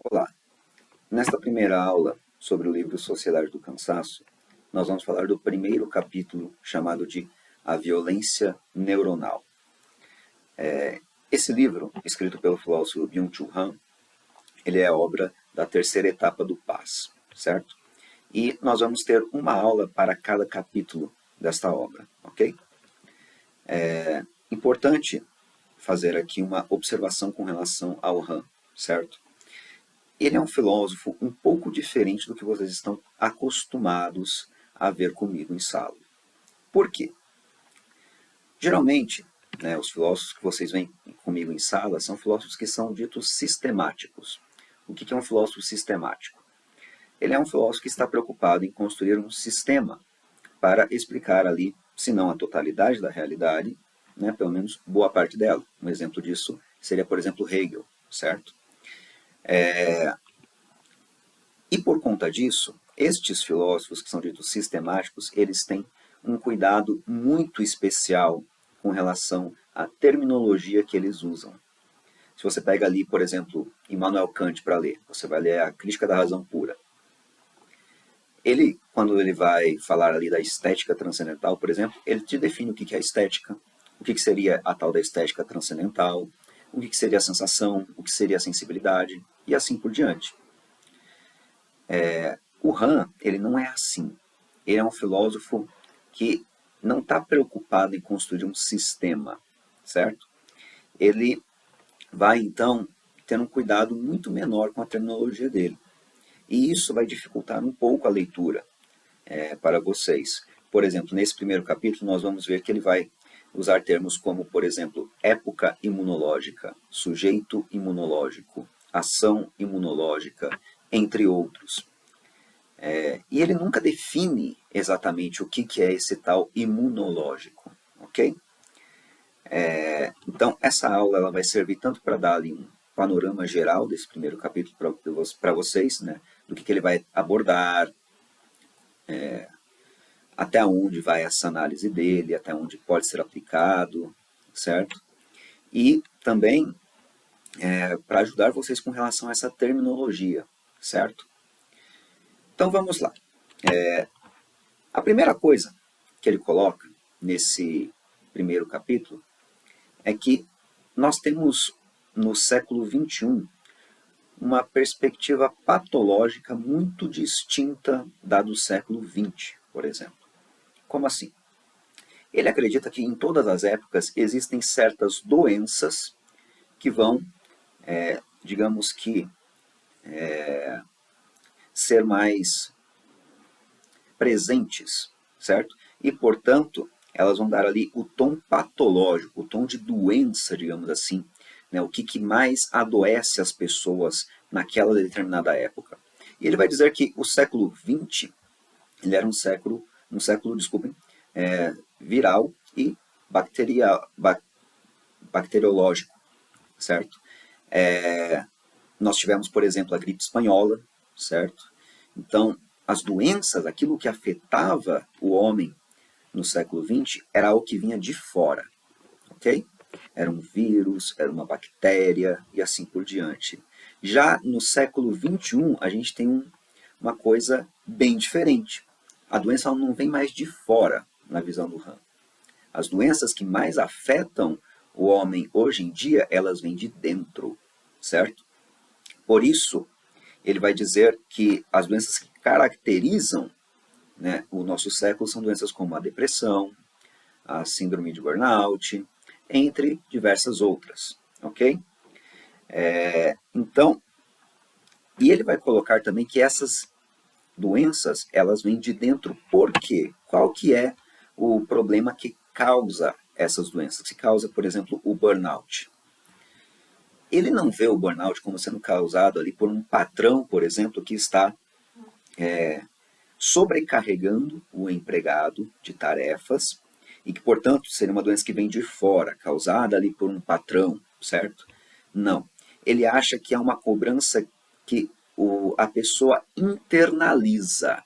Olá, nesta primeira aula sobre o livro Sociedade do Cansaço, nós vamos falar do primeiro capítulo chamado de A Violência Neuronal. Esse livro, escrito pelo filósofo Byung-Chul Han, ele é obra da terceira etapa do PAS, certo? E nós vamos ter uma aula para cada capítulo desta obra, ok? É importante fazer aqui uma observação com relação ao Han, certo? Ele é um filósofo um pouco diferente do que vocês estão acostumados a ver comigo em sala. Por quê? Geralmente, os filósofos que vocês veem comigo em sala são filósofos que são ditos sistemáticos. O que é um filósofo sistemático? Ele é um filósofo que está preocupado em construir um sistema para explicar ali, se não a totalidade da realidade, pelo menos boa parte dela. Um exemplo disso seria, por exemplo, Hegel, certo? E por conta disso, estes filósofos que são ditos sistemáticos, eles têm um cuidado muito especial com relação à terminologia que eles usam. Se você pega ali, por exemplo, Immanuel Kant para ler, você vai ler a Crítica da Razão Pura. Ele, quando ele vai falar ali da estética transcendental, por exemplo, ele te define o que é estética, o que seria a tal da estética transcendental, o que seria a sensação, o que seria a sensibilidade, e assim por diante. O Han, ele não é assim. Ele é um filósofo que não está preocupado em construir um sistema, certo? Ele vai, então, ter um cuidado muito menor com a terminologia dele. E isso vai dificultar um pouco a leitura para vocês. Por exemplo, nesse primeiro capítulo, nós vamos ver que ele vai usar termos como, por exemplo, época imunológica, sujeito imunológico, ação imunológica, entre outros. E ele nunca define exatamente o que é esse tal imunológico, ok? Então, essa aula ela vai servir tanto para dar ali um panorama geral desse primeiro capítulo para vocês, do que ele vai abordar, até onde vai essa análise dele, até onde pode ser aplicado, certo? E também para ajudar vocês com relação a essa terminologia, certo? Então vamos lá. A primeira coisa que ele coloca nesse primeiro capítulo é que nós temos no século XXI uma perspectiva patológica muito distinta da do século XX, por exemplo. Como assim? Ele acredita que em todas as épocas existem certas doenças que vão, digamos que, ser mais presentes, certo? E, portanto, elas vão dar ali o tom patológico, o tom de doença, digamos assim, o que mais adoece as pessoas naquela determinada época. E ele vai dizer que o século XX, ele era um século, desculpem, viral e bacteriológico, certo? Nós tivemos, por exemplo, a gripe espanhola, certo? Então, as doenças, aquilo que afetava o homem no século XX, era algo que vinha de fora, ok? Era um vírus, era uma bactéria e assim por diante. Já no século XXI, a gente tem uma coisa bem diferente. A doença não vem mais de fora, na visão do Han. As doenças que mais afetam o homem hoje em dia, elas vêm de dentro, certo? Por isso, ele vai dizer que as doenças que caracterizam o nosso século são doenças como a depressão, a síndrome de burnout, entre diversas outras, ok? Então, e ele vai colocar também que essas doenças, elas vêm de dentro por quê? Qual que é o problema que causa essas doenças? Que causa, por exemplo, o burnout? Ele não vê o burnout como sendo causado ali por um patrão, por exemplo, que está sobrecarregando o empregado de tarefas e que, portanto, seria uma doença que vem de fora, causada ali por um patrão, certo? Não. Ele acha que é uma cobrança que a pessoa internaliza.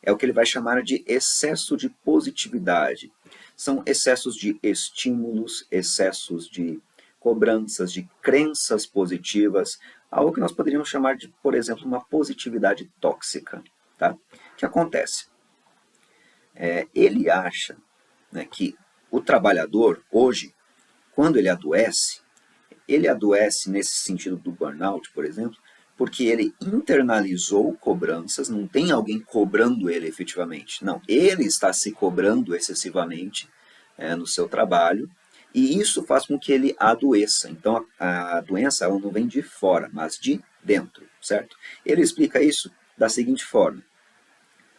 É o que ele vai chamar de excesso de positividade. São excessos de estímulos, excessos de cobranças, de crenças positivas, algo que nós poderíamos chamar de, por exemplo, uma positividade tóxica. Tá? O que acontece? Ele acha, né, que o trabalhador, hoje, quando ele adoece nesse sentido do burnout, por exemplo, porque ele internalizou cobranças, não tem alguém cobrando ele efetivamente. Não, ele está se cobrando excessivamente no seu trabalho, e isso faz com que ele adoeça. Então, a doença ela não vem de fora, mas de dentro, certo? Ele explica isso da seguinte forma.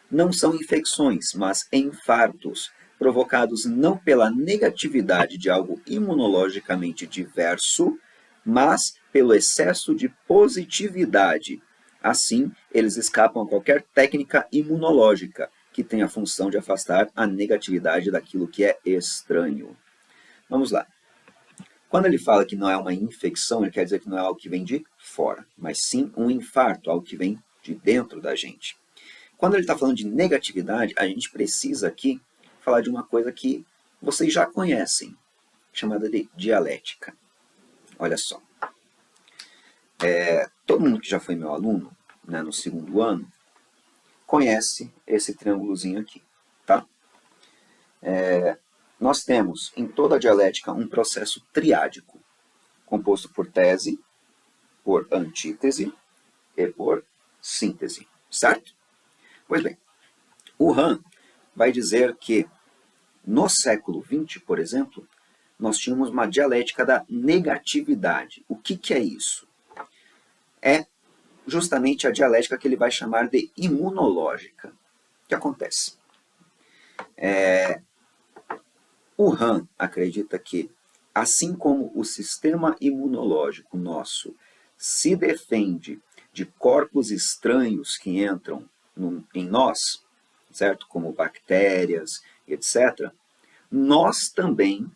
Não são infecções, mas infartos, provocados não pela negatividade de algo imunologicamente diverso, mas pelo excesso de positividade. Assim, eles escapam a qualquer técnica imunológica que tenha a função de afastar a negatividade daquilo que é estranho. Vamos lá. Quando ele fala que não é uma infecção, ele quer dizer que não é algo que vem de fora, mas sim um infarto, algo que vem de dentro da gente. Quando ele está falando de negatividade, a gente precisa aqui falar de uma coisa que vocês já conhecem, chamada de dialética. Olha só. Todo mundo que já foi meu aluno, né, no segundo ano, conhece esse triângulozinho aqui. Tá? Nós temos em toda a dialética um processo triádico, composto por tese, por antítese e por síntese. Certo? Pois bem, o Han vai dizer que no século XX, por exemplo, nós tínhamos uma dialética da negatividade. O que é isso? É justamente a dialética que ele vai chamar de imunológica. O que acontece? O Han acredita que, assim como o sistema imunológico nosso se defende de corpos estranhos que entram em nós, certo? Como bactérias, etc., nós também,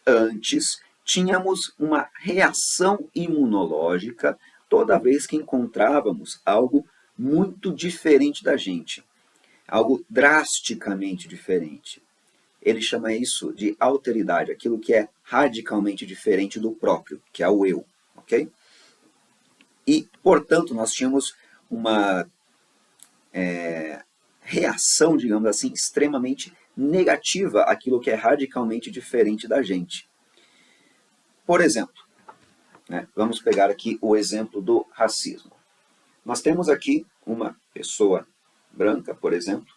antes, tínhamos uma reação imunológica toda vez que encontrávamos algo muito diferente da gente, algo drasticamente diferente. Ele chama isso de alteridade, aquilo que é radicalmente diferente do próprio, que é o eu, ok? E, portanto, nós tínhamos uma reação, digamos assim, extremamente negativa àquilo que é radicalmente diferente da gente. Por exemplo, né, vamos pegar aqui o exemplo do racismo. Nós temos aqui uma pessoa branca, por exemplo.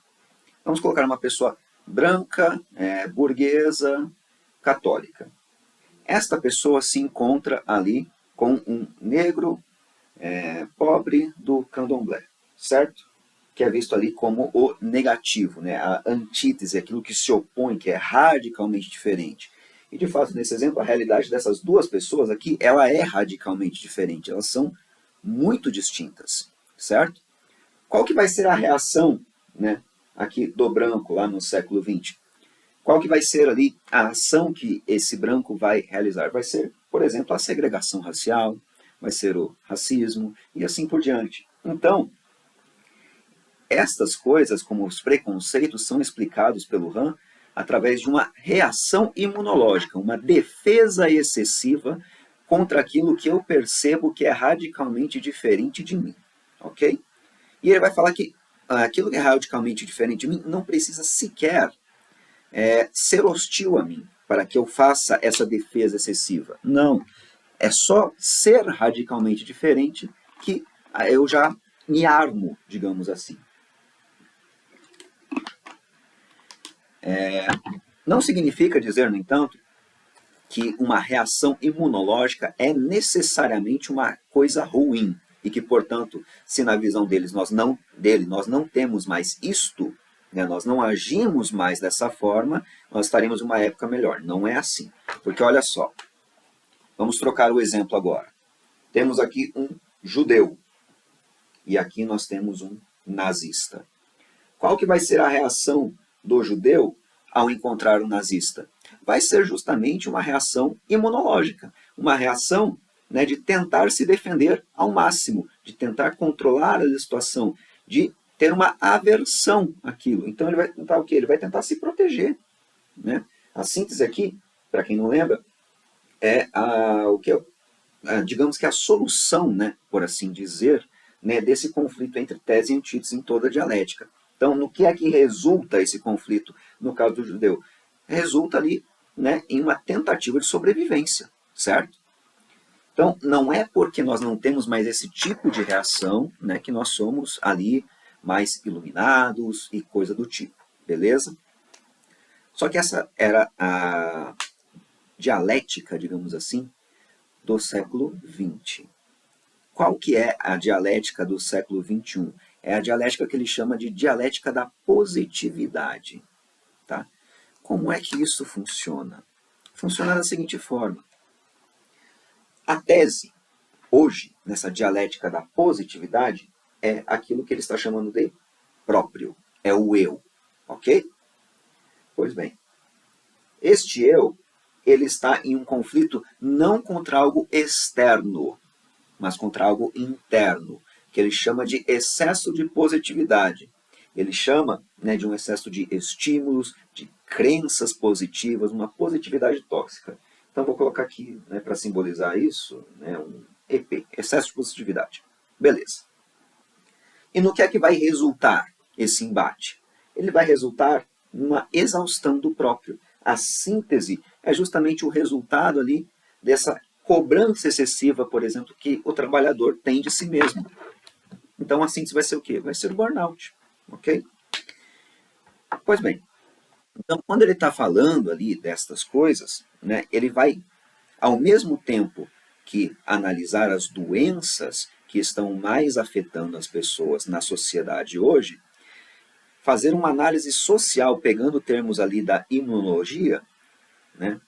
Vamos colocar uma pessoa branca, burguesa, católica. Esta pessoa se encontra ali com um negro pobre do candomblé, certo? Que é visto ali como o negativo, né? A antítese, aquilo que se opõe, que é radicalmente diferente. E, de fato, nesse exemplo, a realidade dessas duas pessoas aqui, ela é radicalmente diferente. Elas são muito distintas, certo? Qual que vai ser a reação, né, aqui do branco, lá no século XX? Qual que vai ser ali a ação que esse branco vai realizar? Vai ser, por exemplo, a segregação racial, vai ser o racismo e assim por diante. Então, estas coisas, como os preconceitos, são explicados pelo Han através de uma reação imunológica, uma defesa excessiva contra aquilo que eu percebo que é radicalmente diferente de mim, ok? E ele vai falar que aquilo que é radicalmente diferente de mim não precisa sequer ser hostil a mim para que eu faça essa defesa excessiva. Não, é só ser radicalmente diferente que eu já me armo, digamos assim. Não significa dizer, no entanto, que uma reação imunológica é necessariamente uma coisa ruim e que, portanto, se na visão nós não temos mais isto, né, nós não agimos mais dessa forma, nós estaremos em uma época melhor. Não é assim. Porque olha só, vamos trocar o exemplo agora. Temos aqui um judeu e aqui nós temos um nazista. Qual que vai ser a reação do judeu ao encontrar um nazista? Vai ser justamente uma reação imunológica, uma reação, né, de tentar se defender ao máximo, de tentar controlar a situação, de ter uma aversão àquilo. Então ele vai tentar o quê? Ele vai tentar se proteger. Né? A síntese aqui, para quem não lembra, é o que? digamos que a solução, né, por assim dizer, né, desse conflito entre tese e antítese em toda a dialética. Então, no que é que resulta esse conflito no caso do judeu? Resulta ali, né, em uma tentativa de sobrevivência, certo? Então, não é porque nós não temos mais esse tipo de reação, né, que nós somos ali mais iluminados e coisa do tipo, beleza? Só que essa era a dialética, digamos assim, do século XX. Qual que é a dialética do século XXI? É a dialética que ele chama de dialética da positividade. Tá? Como é que isso funciona? Funciona da seguinte forma. A tese, hoje, nessa dialética da positividade, é aquilo que ele está chamando de próprio. É o eu. Ok? Pois bem, este eu, ele está em um conflito não contra algo externo, mas contra algo interno, que ele chama de excesso de positividade. Ele chama, né, de um excesso de estímulos, de crenças positivas, uma positividade tóxica. Então vou colocar aqui, né, para simbolizar isso, né, um EP, excesso de positividade. Beleza. E no que é que vai resultar esse embate? Ele vai resultar numa exaustão do próprio. A síntese é justamente o resultado ali dessa cobrança excessiva, por exemplo, que o trabalhador tem de si mesmo. Então a síntese vai ser o quê? Vai ser o burnout, ok? Pois bem, então quando ele está falando ali destas coisas, né, ele vai, ao mesmo tempo que analisar as doenças que estão mais afetando as pessoas na sociedade hoje, fazer uma análise social, pegando termos ali da imunologia, né,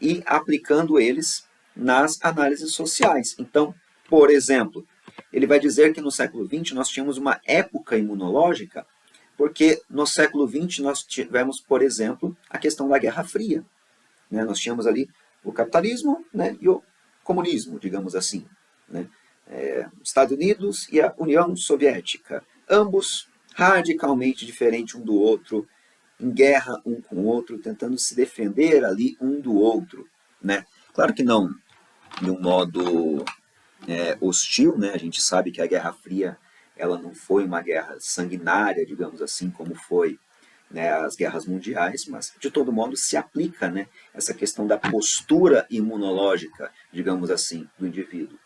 e aplicando eles nas análises sociais. Então, por exemplo, ele vai dizer que no século XX nós tínhamos uma época imunológica, porque no século XX nós tivemos, por exemplo, a questão da Guerra Fria. Né? Nós tínhamos ali o capitalismo, né, e o comunismo, digamos assim. Né? Estados Unidos e a União Soviética, ambos radicalmente diferentes um do outro, em guerra um com o outro, tentando se defender ali um do outro. Né? Claro que não de um modo hostil, né? A gente sabe que a Guerra Fria ela não foi uma guerra sanguinária, digamos assim, como foi, né, as guerras mundiais, mas de todo modo se aplica, né, essa questão da postura imunológica, digamos assim, do indivíduo.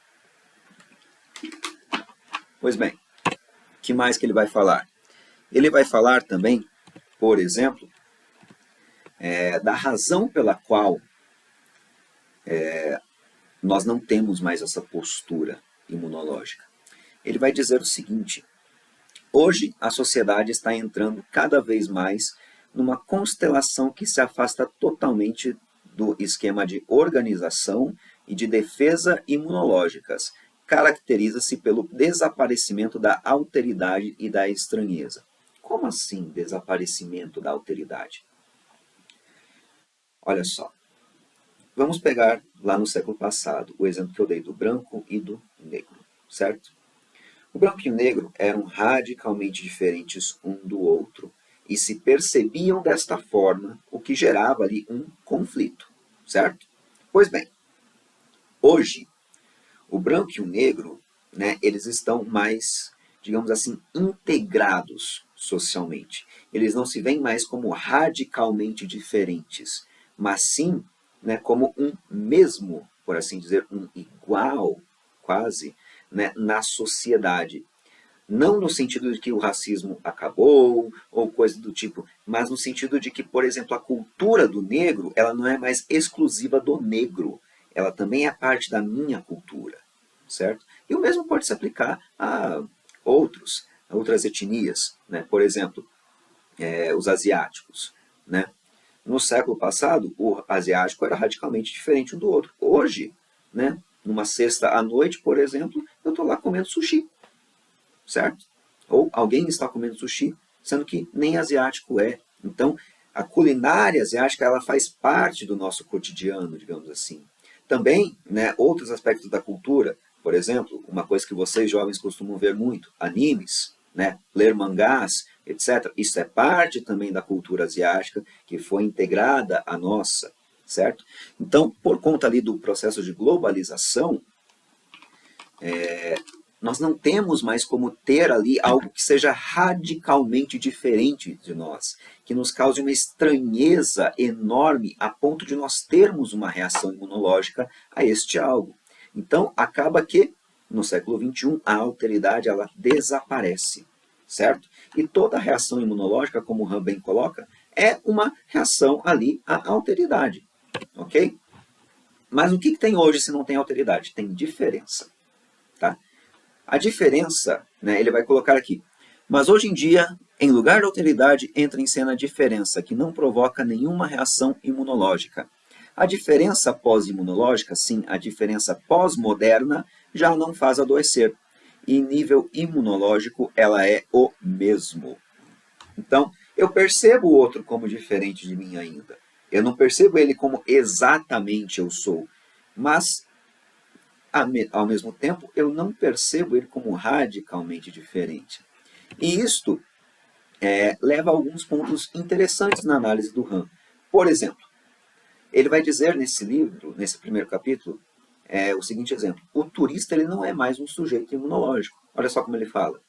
Pois bem, o que mais que ele vai falar? Ele vai falar também, por exemplo, da razão pela qual nós não temos mais essa postura imunológica. Ele vai dizer o seguinte: hoje a sociedade está entrando cada vez mais numa constelação que se afasta totalmente do esquema de organização e de defesa imunológicas. Caracteriza-se pelo desaparecimento da alteridade e da estranheza. Como assim desaparecimento da alteridade? Olha só, vamos pegar lá no século passado o exemplo que eu dei do branco e do negro, certo? O branco e o negro eram radicalmente diferentes um do outro e se percebiam desta forma, o que gerava ali um conflito, certo? Pois bem, hoje, o branco e o negro, né, eles estão mais, digamos assim, integrados socialmente. Eles não se veem mais como radicalmente diferentes, mas sim, né, como um mesmo, por assim dizer, um igual, quase, né, na sociedade. Não no sentido de que o racismo acabou, ou coisa do tipo, mas no sentido de que, por exemplo, a cultura do negro, ela não é mais exclusiva do negro. Ela também é parte da minha cultura, certo? E o mesmo pode se aplicar a outras etnias, né? Por exemplo, os asiáticos, né? No século passado, o asiático era radicalmente diferente um do outro. Hoje, né, numa sexta à noite, por exemplo, eu estou lá comendo sushi, certo? Ou alguém está comendo sushi, sendo que nem asiático é. Então, a culinária asiática ela faz parte do nosso cotidiano, digamos assim. Também, né, outros aspectos da cultura, por exemplo, uma coisa que vocês jovens costumam ver muito, animes, né, ler mangás, etc. Isso é parte também da cultura asiática que foi integrada à nossa, certo? Então, por conta ali do processo de globalização, nós não temos mais como ter ali algo que seja radicalmente diferente de nós, que nos cause uma estranheza enorme a ponto de nós termos uma reação imunológica a este algo. Então, acaba que, no século XXI, a alteridade ela desaparece, certo? E toda reação imunológica, como o Han bem coloca, é uma reação ali à alteridade, ok? Mas o que tem hoje se não tem alteridade? Tem diferença, tá? A diferença, né, ele vai colocar aqui. Mas hoje em dia, em lugar da alteridade, entra em cena a diferença, que não provoca nenhuma reação imunológica. A diferença pós-imunológica, sim, a diferença pós-moderna, já não faz adoecer. E em nível imunológico, ela é o mesmo. Então, eu percebo o outro como diferente de mim ainda. Eu não percebo ele como exatamente eu sou. Mas ao mesmo tempo, eu não percebo ele como radicalmente diferente. E isto leva a alguns pontos interessantes na análise do Han. Por exemplo, ele vai dizer nesse livro, nesse primeiro capítulo, o seguinte exemplo. O turista ele não é mais um sujeito imunológico. Olha só como ele fala.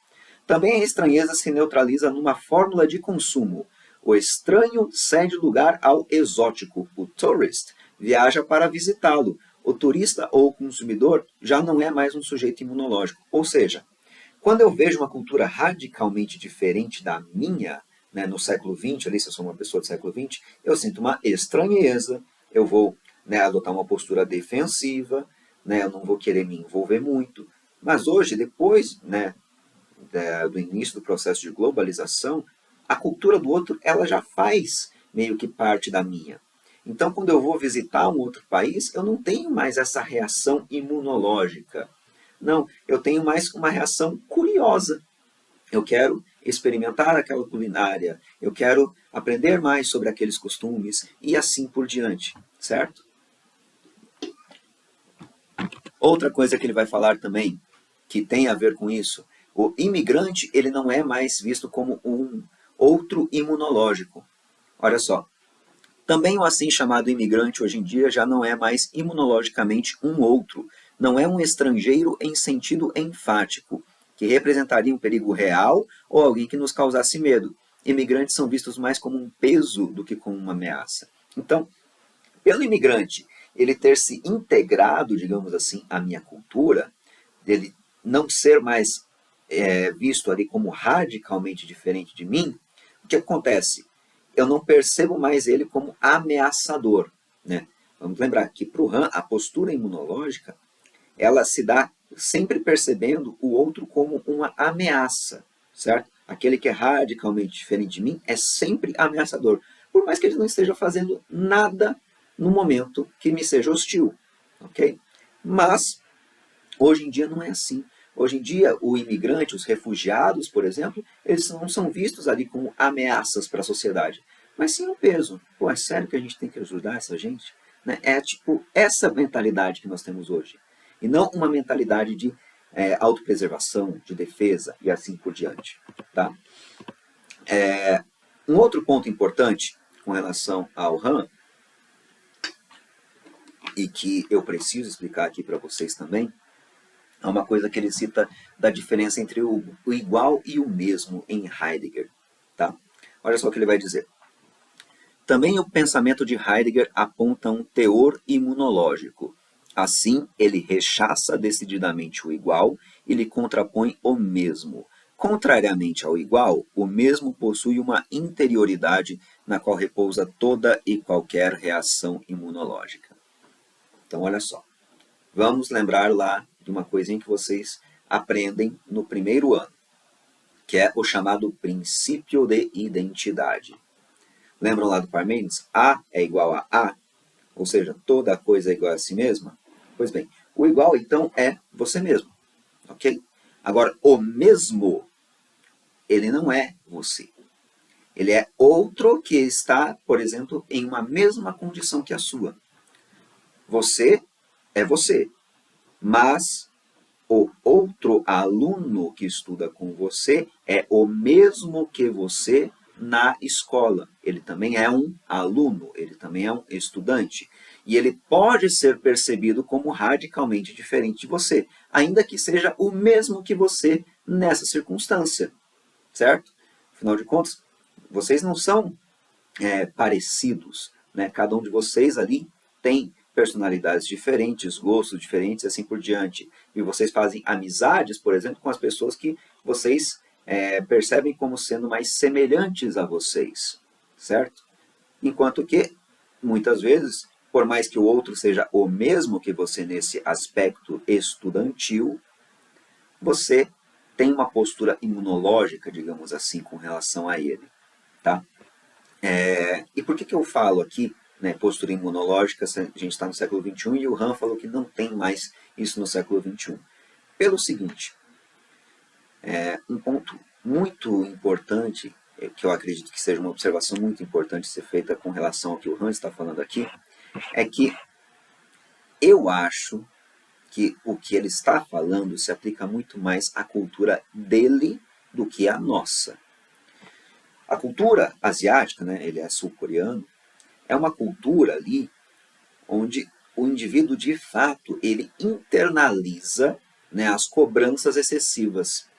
Também a estranheza se neutraliza numa fórmula de consumo. O estranho cede lugar ao exótico. O tourist viaja para visitá-lo. O turista ou o consumidor já não é mais um sujeito imunológico. Ou seja, quando eu vejo uma cultura radicalmente diferente da minha, né, no século XX, ali, se eu sou uma pessoa do século XX, eu sinto uma estranheza, eu vou, né, adotar uma postura defensiva, né, eu não vou querer me envolver muito. Mas hoje, depois, né, do início do processo de globalização, a cultura do outro ela já faz meio que parte da minha. Então, quando eu vou visitar um outro país, eu não tenho mais essa reação imunológica. Não, eu tenho mais uma reação curiosa. Eu quero experimentar aquela culinária, eu quero aprender mais sobre aqueles costumes e assim por diante, certo? Outra coisa que ele vai falar também, que tem a ver com isso, o imigrante ele não é mais visto como um outro imunológico. Olha só, também o assim chamado imigrante hoje em dia já não é mais imunologicamente um outro, não é um estrangeiro em sentido enfático, que representaria um perigo real ou alguém que nos causasse medo. Imigrantes são vistos mais como um peso do que como uma ameaça. Então, pelo imigrante ele ter se integrado, digamos assim, à minha cultura, dele não ser mais visto ali como radicalmente diferente de mim, o que acontece? Eu não percebo mais ele como ameaçador, né? Vamos lembrar que para o Han, a postura imunológica, ela se dá sempre percebendo o outro como uma ameaça, certo? Aquele que é radicalmente diferente de mim é sempre ameaçador, por mais que ele não esteja fazendo nada no momento que me seja hostil, ok? Mas, hoje em dia não é assim. Hoje em dia, o imigrante, os refugiados, por exemplo, eles não são vistos ali como ameaças para a sociedade, mas sim um peso. Pô, é sério que a gente tem que ajudar essa gente? Né? É tipo essa mentalidade que nós temos hoje. E não uma mentalidade de autopreservação, de defesa e assim por diante. Tá? Um outro ponto importante com relação ao Han, e que eu preciso explicar aqui para vocês também, é uma coisa que ele cita da diferença entre o igual e o mesmo em Heidegger. Tá? Olha só o que ele vai dizer. Também o pensamento de Heidegger aponta um teor imunológico. Assim, ele rechaça decididamente o igual e lhe contrapõe o mesmo. Contrariamente ao igual, o mesmo possui uma interioridade na qual repousa toda e qualquer reação imunológica. Então, olha só. Vamos lembrar lá de uma coisinha que vocês aprendem no primeiro ano, que é o chamado princípio de identidade. Lembram lá do Parmênides? A é igual a A, ou seja, toda coisa é igual a si mesma? Pois bem, o igual então é você mesmo, ok? Agora, o mesmo, ele não é você. Ele é outro que está, por exemplo, em uma mesma condição que a sua. Você é você, mas o outro aluno que estuda com você é o mesmo que você na escola. Ele também é um aluno, ele também é um estudante. E ele pode ser percebido como radicalmente diferente de você, ainda que seja o mesmo que você nessa circunstância, certo? Afinal de contas, vocês não são parecidos, né? Cada um de vocês ali tem personalidades diferentes, gostos diferentes e assim por diante. E vocês fazem amizades, por exemplo, com as pessoas que vocês percebem como sendo mais semelhantes a vocês, certo? Enquanto que, muitas vezes, por mais que o outro seja o mesmo que você nesse aspecto estudantil, você tem uma postura imunológica, digamos assim, com relação a ele, tá? E por que eu falo aqui, né, postura imunológica, se a gente está no século XXI e o Han falou que não tem mais isso no século XXI? Pelo seguinte, um ponto muito importante, que eu acredito que seja uma observação muito importante ser feita com relação ao que o Han está falando aqui, é que eu acho que o que ele está falando se aplica muito mais à cultura dele do que à nossa. A cultura asiática, né, ele é sul-coreano, é uma cultura ali onde o indivíduo, de fato, ele internaliza, né, as cobranças excessivas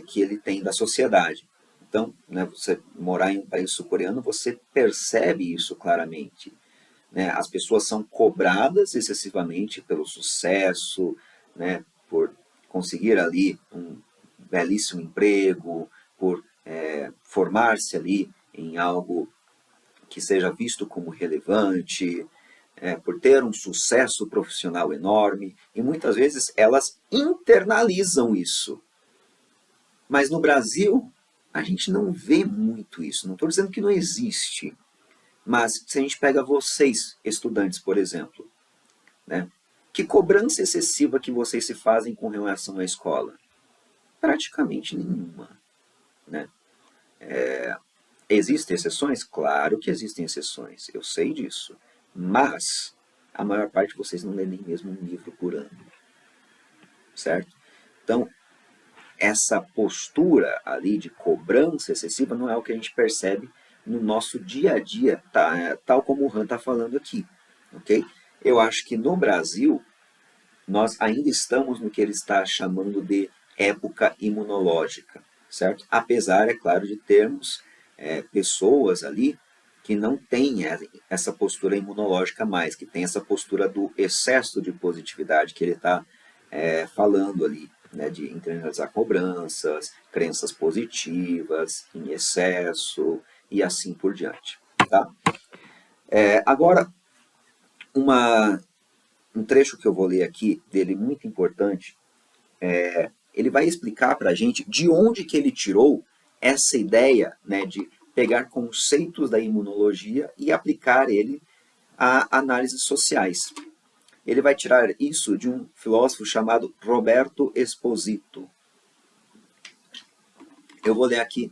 que ele tem da sociedade. Então, né, você morar em um país sul-coreano, você percebe isso claramente. Né? As pessoas são cobradas excessivamente pelo sucesso, né, por conseguir ali um belíssimo emprego, por formar-se ali em algo que seja visto como relevante, por ter um sucesso profissional enorme, e muitas vezes elas internalizam isso. Mas no Brasil, a gente não vê muito isso. Não estou dizendo que não existe, mas se a gente pega vocês, estudantes, por exemplo, né, que cobrança excessiva que vocês se fazem com relação à escola? Praticamente nenhuma. Né? Existem exceções? Claro que existem exceções, eu sei disso. Mas a maior parte de vocês não lê nem mesmo um livro por ano. Certo? Então, essa postura ali de cobrança excessiva não é o que a gente percebe no nosso dia a dia, tá? Tal como o Han está falando aqui. Okay? Eu acho que no Brasil, nós ainda estamos no que ele está chamando de época imunológica, certo? Apesar, é claro, de termos pessoas ali que não têm essa postura imunológica mais, que tem essa postura do excesso de positividade que ele está falando ali, né, de internalizar cobranças, crenças positivas em excesso e assim por diante. Tá? Agora, um trecho que eu vou ler aqui dele muito importante, ele vai explicar para a gente de onde que ele tirou essa ideia, né, de pegar conceitos da imunologia e aplicar ele a análises sociais. Ele vai tirar isso de um filósofo chamado Roberto Esposito. Eu vou ler aqui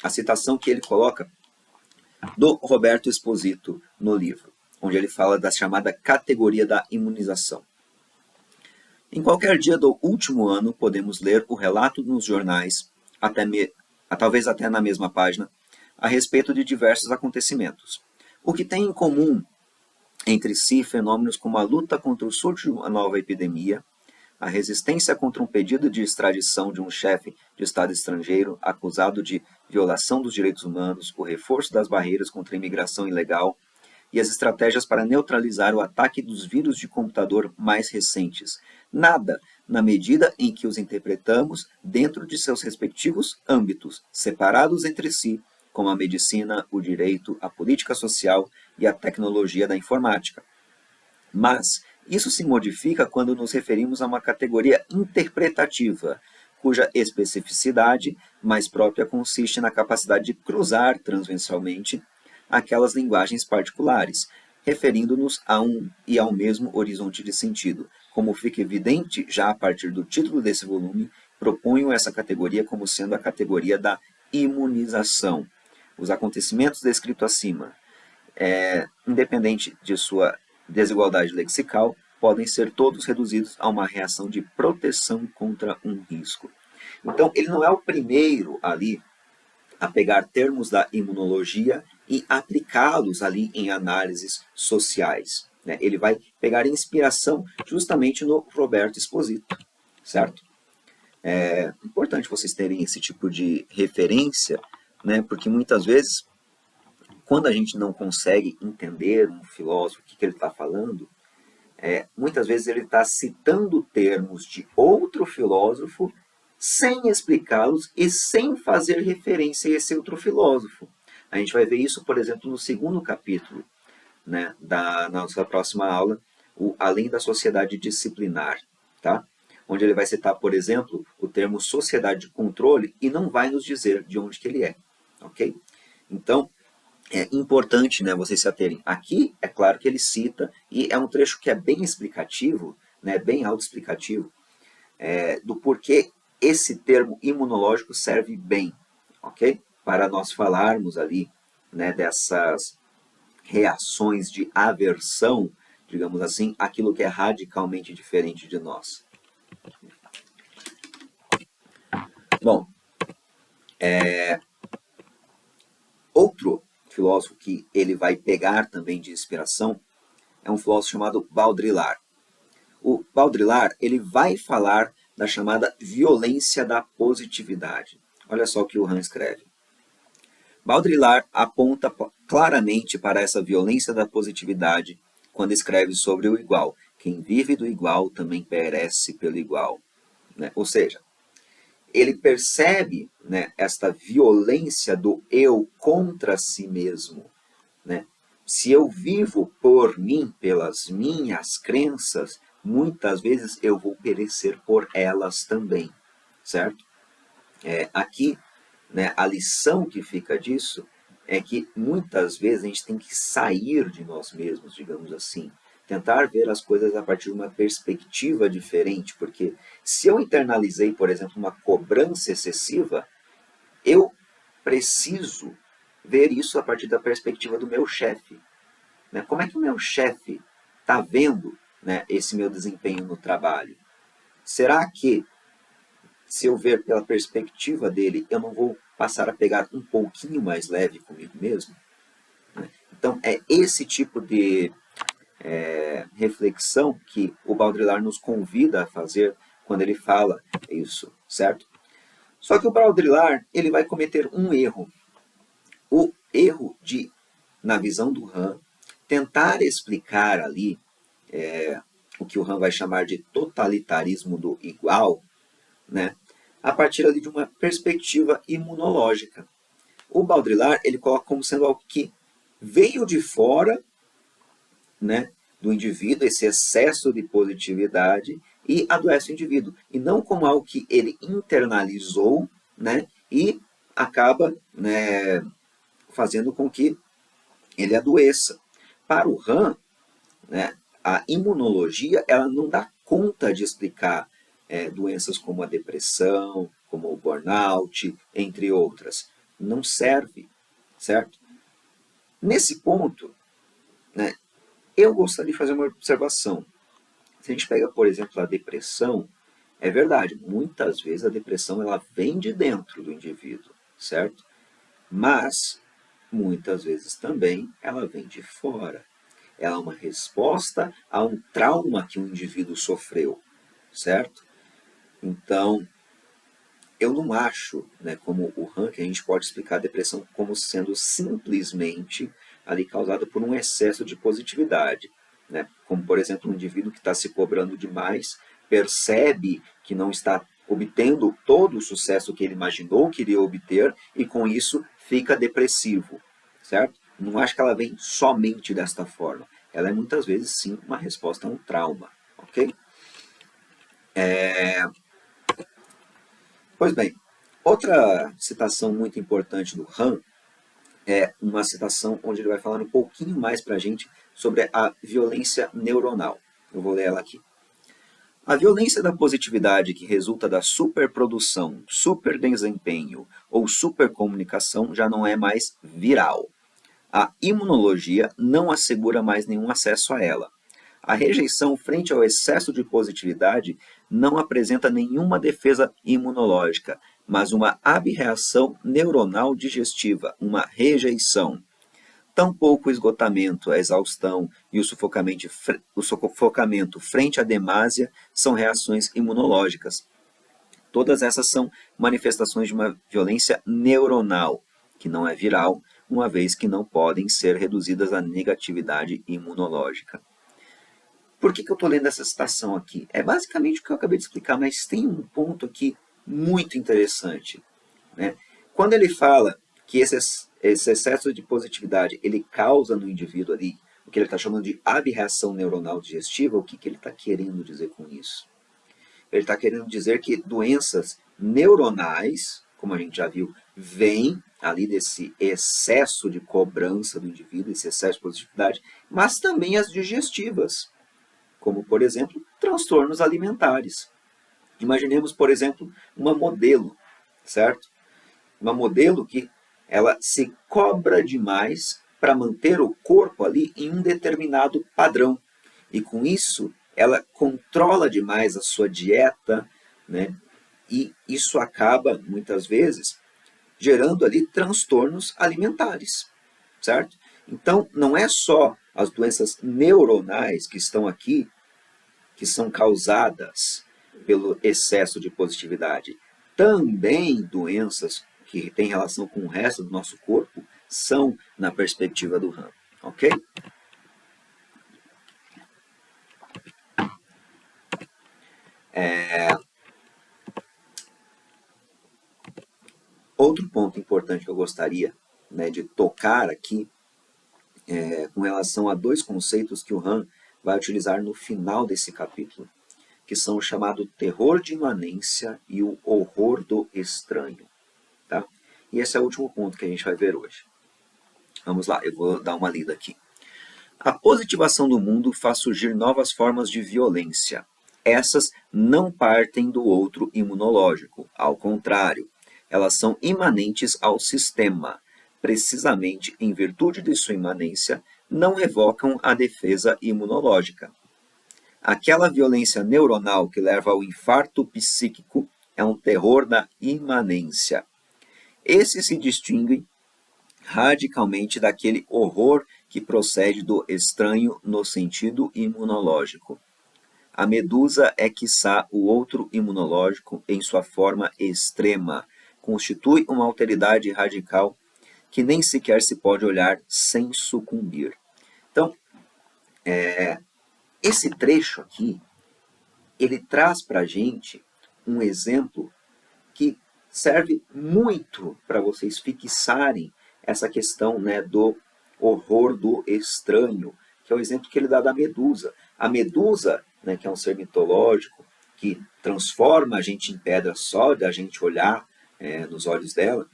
a citação que ele coloca do Roberto Esposito no livro, onde ele fala da chamada categoria da imunização. Em qualquer dia do último ano, podemos ler o relato nos jornais, talvez até na mesma página, a respeito de diversos acontecimentos. O que tem em comum entre si fenômenos como a luta contra o surto de uma nova epidemia, a resistência contra um pedido de extradição de um chefe de Estado estrangeiro acusado de violação dos direitos humanos, o reforço das barreiras contra a imigração ilegal e as estratégias para neutralizar o ataque dos vírus de computador mais recentes. Nada na medida em que os interpretamos dentro de seus respectivos âmbitos, separados entre si, como a medicina, o direito, a política social e a tecnologia da informática. Mas isso se modifica quando nos referimos a uma categoria interpretativa, cuja especificidade mais própria consiste na capacidade de cruzar transversalmente aquelas linguagens particulares, referindo-nos a um e ao mesmo horizonte de sentido. Como fica evidente já a partir do título desse volume, proponho essa categoria como sendo a categoria da imunização. Os acontecimentos descritos acima, independente de sua desigualdade lexical, podem ser todos reduzidos a uma reação de proteção contra um risco. Então, ele não é o primeiro ali a pegar termos da imunologia e aplicá-los ali em análises sociais, né? Ele vai pegar inspiração justamente no Roberto Exposito, certo? É importante vocês terem esse tipo de referência, né? Porque muitas vezes, quando a gente não consegue entender um filósofo, o que ele está falando, muitas vezes ele está citando termos de outro filósofo sem explicá-los e sem fazer referência a esse outro filósofo. A gente vai ver isso, por exemplo, no segundo capítulo, né, da nossa próxima aula, o Além da Sociedade Disciplinar, tá? Onde ele vai citar, por exemplo, o termo sociedade de controle e não vai nos dizer de onde que ele é, ok? Então, é importante, né, vocês se aterem. Aqui, é claro que ele cita, e é um trecho que é bem explicativo, né, bem autoexplicativo, do porquê esse termo imunológico serve bem, ok? Para nós falarmos ali, né, dessas reações de aversão, digamos assim, aquilo que é radicalmente diferente de nós. Bom, outro filósofo que ele vai pegar também de inspiração é um filósofo chamado Baudrillard. O Baudrillard, ele vai falar da chamada violência da positividade. Olha só o que o Han escreve. Baudrillard aponta claramente para essa violência da positividade quando escreve sobre o igual. Quem vive do igual também perece pelo igual. Né? Ou seja, ele percebe, né, esta violência do eu contra si mesmo. Né? Se eu vivo por mim, pelas minhas crenças, muitas vezes eu vou perecer por elas também, certo? Aqui, né, a lição que fica disso é que muitas vezes a gente tem que sair de nós mesmos, digamos assim, tentar ver as coisas a partir de uma perspectiva diferente, porque se eu internalizei, por exemplo, uma cobrança excessiva, eu preciso ver isso a partir da perspectiva do meu chefe. Né? Como é que o meu chefe está vendo, né, esse meu desempenho no trabalho? Será que, se eu ver pela perspectiva dele, eu não vou passar a pegar um pouquinho mais leve comigo mesmo? Então, é esse tipo de reflexão que o Baudrillard nos convida a fazer quando ele fala isso, certo? Só que o Baudrillard, ele vai cometer um erro. O erro de, na visão do Han, tentar explicar ali o que o Han vai chamar de totalitarismo do igual, né, a partir ali de uma perspectiva imunológica. O Baudrillard, ele coloca como sendo algo que veio de fora, né, do indivíduo, esse excesso de positividade, e adoece o indivíduo. E não como algo que ele internalizou, né, e acaba, né, fazendo com que ele adoeça. Para o Han, né, a imunologia ela não dá conta de explicar doenças como a depressão, como o burnout, entre outras. Não serve, certo? Nesse ponto, né, eu gostaria de fazer uma observação. Se a gente pega, por exemplo, a depressão, é verdade, muitas vezes a depressão ela vem de dentro do indivíduo, certo? Mas, muitas vezes também, ela vem de fora. Ela é uma resposta a um trauma que o indivíduo sofreu, certo? Então, eu não acho, né, como o Han, que a gente pode explicar a depressão como sendo simplesmente ali causada por um excesso de positividade. Né? Como, por exemplo, um indivíduo que está se cobrando demais, percebe que não está obtendo todo o sucesso que ele imaginou que iria obter e com isso fica depressivo, certo? Não acho que ela vem somente desta forma. Ela é muitas vezes sim uma resposta a um trauma, ok? Pois bem, outra citação muito importante do Han é uma citação onde ele vai falar um pouquinho mais para a gente sobre a violência neuronal. Eu vou ler ela aqui. A violência da positividade que resulta da superprodução, superdesempenho ou supercomunicação já não é mais viral. A imunologia não assegura mais nenhum acesso a ela. A rejeição frente ao excesso de positividade não apresenta nenhuma defesa imunológica, mas uma abreação neuronal digestiva, uma rejeição. tampouco o esgotamento, a exaustão e o sufocamento frente à demásia são reações imunológicas. Todas essas são manifestações de uma violência neuronal, que não é viral, uma vez que não podem ser reduzidas à negatividade imunológica. Por que eu estou lendo essa citação aqui? É basicamente o que eu acabei de explicar, mas tem um ponto aqui muito interessante, né? Quando ele fala que esse excesso de positividade ele causa no indivíduo ali o que ele está chamando de aberração neuronal digestiva, o que ele está querendo dizer com isso? Ele está querendo dizer que doenças neuronais, como a gente já viu, vêm ali desse excesso de cobrança do indivíduo, esse excesso de positividade, mas também as digestivas, como, por exemplo, transtornos alimentares. Imaginemos, por exemplo, uma modelo, certo? Uma modelo que ela se cobra demais para manter o corpo ali em um determinado padrão. E com isso, ela controla demais a sua dieta, né? E isso acaba, muitas vezes, gerando ali transtornos alimentares, certo? Então, não é só as doenças neuronais que estão aqui, que são causadas pelo excesso de positividade. Também doenças que têm relação com o resto do nosso corpo são na perspectiva do RAM, ok? Outro ponto importante que eu gostaria, né, de tocar aqui com relação a dois conceitos que o Han vai utilizar no final desse capítulo, que são o chamado terror de imanência e o horror do estranho. Tá? E esse é o último ponto que a gente vai ver hoje. Vamos lá, eu vou dar uma lida aqui. A positivação do mundo faz surgir novas formas de violência. Essas não partem do outro imunológico, ao contrário, elas são imanentes ao sistema. Precisamente em virtude de sua imanência, não evocam a defesa imunológica. Aquela violência neuronal que leva ao infarto psíquico é um terror da imanência. Esse se distingue radicalmente daquele horror que procede do estranho no sentido imunológico. A medusa é, quiçá, o outro imunológico em sua forma extrema. Constitui uma alteridade radical que nem sequer se pode olhar sem sucumbir. Então, esse trecho aqui, ele traz para a gente um exemplo que serve muito para vocês fixarem essa questão, né, do horror do estranho, que é o exemplo que ele dá da medusa. A medusa, né, que é um ser mitológico, que transforma a gente em pedra só da gente olhar nos olhos dela,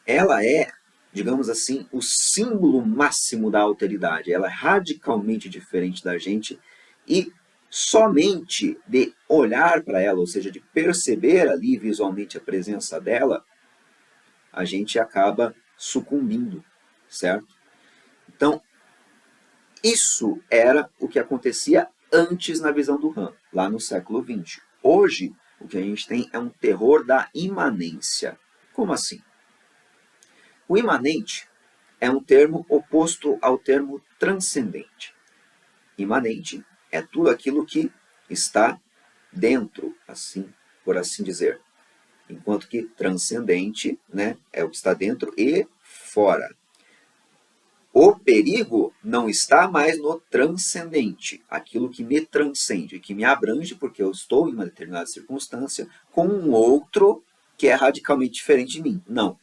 ela é, digamos assim, o símbolo máximo da alteridade. Ela é radicalmente diferente da gente e somente de olhar para ela, ou seja, de perceber ali visualmente a presença dela, a gente acaba sucumbindo, certo? Então, isso era o que acontecia antes na visão do Han, lá no século XX. Hoje, o que a gente tem é um terror da imanência. Como assim? O imanente é um termo oposto ao termo transcendente. Imanente é tudo aquilo que está dentro, assim, por assim dizer. Enquanto que transcendente, né, é o que está dentro e fora. O perigo não está mais no transcendente, aquilo que me transcende, que me abrange porque eu estou em uma determinada circunstância com um outro que é radicalmente diferente de mim. Não.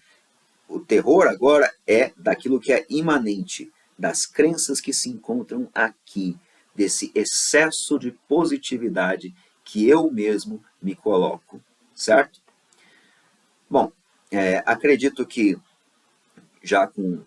O terror agora é daquilo que é imanente, das crenças que se encontram aqui, desse excesso de positividade que eu mesmo me coloco, certo? Bom, acredito que já com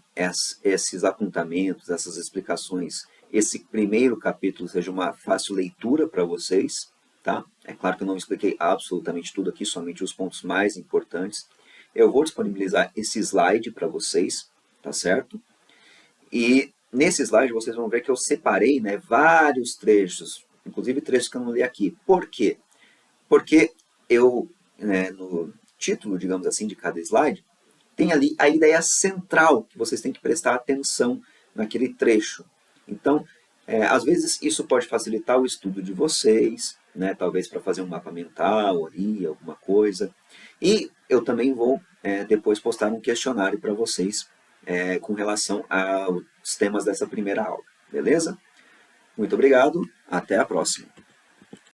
esses apontamentos, essas explicações, esse primeiro capítulo seja uma fácil leitura para vocês, tá? É claro que eu não expliquei absolutamente tudo aqui, somente os pontos mais importantes. Eu vou disponibilizar esse slide para vocês, tá certo? E nesse slide vocês vão ver que eu separei, né, vários trechos, inclusive trechos que eu não li aqui. Por quê? Porque eu, né, no título, digamos assim, de cada slide, tem ali a ideia central, que vocês têm que prestar atenção naquele trecho. Então, às vezes isso pode facilitar o estudo de vocês, né, talvez para fazer um mapa mental ali, alguma coisa. E eu também vou depois postar um questionário para vocês com relação aos temas dessa primeira aula, beleza? Muito obrigado, até a próxima.